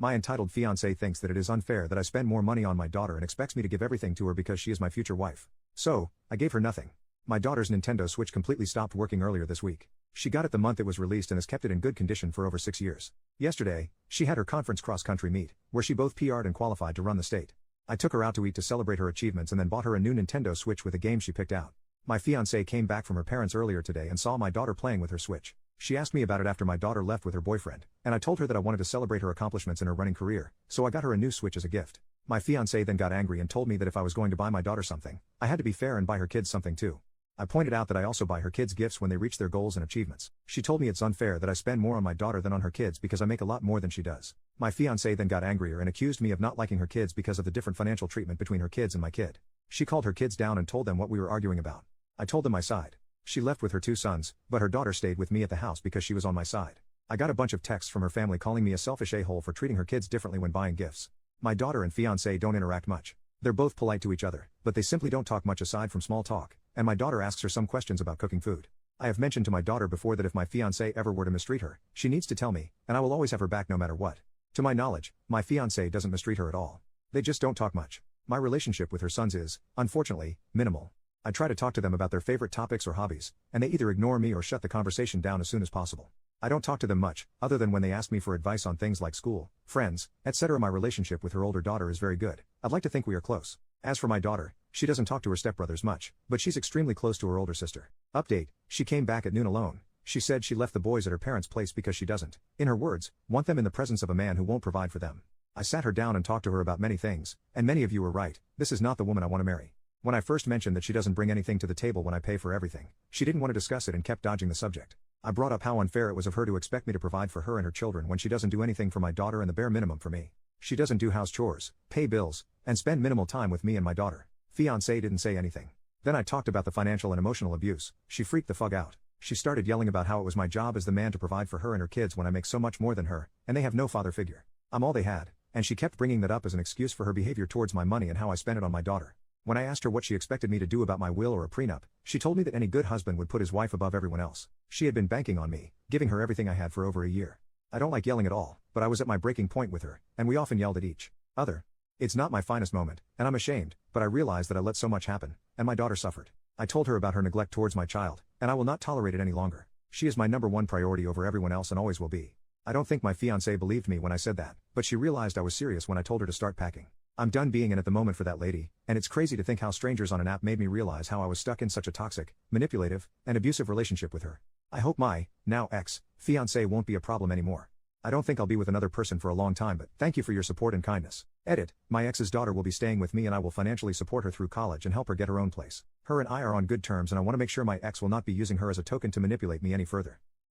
My entitled fiance thinks that it is unfair that I spend more money on my daughter and expects me to give everything to her because she is my future wife. So, I gave her nothing. My daughter's Nintendo Switch completely stopped working earlier this week. She got it the month it was released and has kept it in good condition for over 6 years. Yesterday, she had her conference cross-country meet, where she both PR'd and qualified to run the state. I took her out to eat to celebrate her achievements and then bought her a new Nintendo Switch with a game she picked out. My fiancée came back from her parents earlier today and saw my daughter playing with her Switch. She asked me about it after my daughter left with her boyfriend, and I told her that I wanted to celebrate her accomplishments in her running career, so I got her a new Switch as a gift. My fiancée then got angry and told me that if I was going to buy my daughter something, I had to be fair and buy her kids something too. I pointed out that I also buy her kids gifts when they reach their goals and achievements. She told me it's unfair that I spend more on my daughter than on her kids because I make a lot more than she does. My fiancée then got angrier and accused me of not liking her kids because of the different financial treatment between her kids and my kid. She called her kids down and told them what we were arguing about. I told them my side. She left with her 2 sons, but her daughter stayed with me at the house because she was on my side. I got a bunch of texts from her family calling me a selfish a-hole for treating her kids differently when buying gifts. My daughter and fiancé don't interact much. They're both polite to each other, but they simply don't talk much aside from small talk, and my daughter asks her some questions about cooking food. I have mentioned to my daughter before that if my fiancé ever were to mistreat her, she needs to tell me, and I will always have her back no matter what. To my knowledge, my fiancé doesn't mistreat her at all. They just don't talk much. My relationship with her sons is, unfortunately, minimal. I try to talk to them about their favorite topics or hobbies, and they either ignore me or shut the conversation down as soon as possible. I don't talk to them much, other than when they ask me for advice on things like school, friends, etc. My relationship with her older daughter is very good. I'd like to think we are close. As for my daughter, she doesn't talk to her stepbrothers much, but she's extremely close to her older sister. Update, she came back at noon alone. She said she left the boys at her parents' place because she doesn't, in her words, want them in the presence of a man who won't provide for them. I sat her down and talked to her about many things, and many of you were right, this is not the woman I want to marry. When I first mentioned that she doesn't bring anything to the table when I pay for everything, she didn't want to discuss it and kept dodging the subject. I brought up how unfair it was of her to expect me to provide for her and her children when she doesn't do anything for my daughter and the bare minimum for me. She doesn't do house chores, pay bills, and spend minimal time with me and my daughter. Fiancé didn't say anything. Then I talked about the financial and emotional abuse. She freaked the fuck out. She started yelling about how it was my job as the man to provide for her and her kids when I make so much more than her, and they have no father figure. I'm all they had, and she kept bringing that up as an excuse for her behavior towards my money and how I spent it on my daughter. When I asked her what she expected me to do about my will or a prenup, she told me that any good husband would put his wife above everyone else. She had been banking on me, giving her everything I had for over a year. I don't like yelling at all, but I was at my breaking point with her, and we often yelled at each other. It's not my finest moment, and I'm ashamed, but I realized that I let so much happen, and my daughter suffered. I told her about her neglect towards my child, and I will not tolerate it any longer. She is my #1 priority over everyone else and always will be. I don't think my fiancé believed me when I said that, but she realized I was serious when I told her to start packing. I'm done being in at the moment for that lady, and it's crazy to think how strangers on an app made me realize how I was stuck in such a toxic, manipulative, and abusive relationship with her. I hope my, now ex-fiancé won't be a problem anymore. I don't think I'll be with another person for a long time, but thank you for your support and kindness. Edit, my ex's daughter will be staying with me and I will financially support her through college and help her get her own place. Her and I are on good terms and I want to make sure my ex will not be using her as a token to manipulate me any further.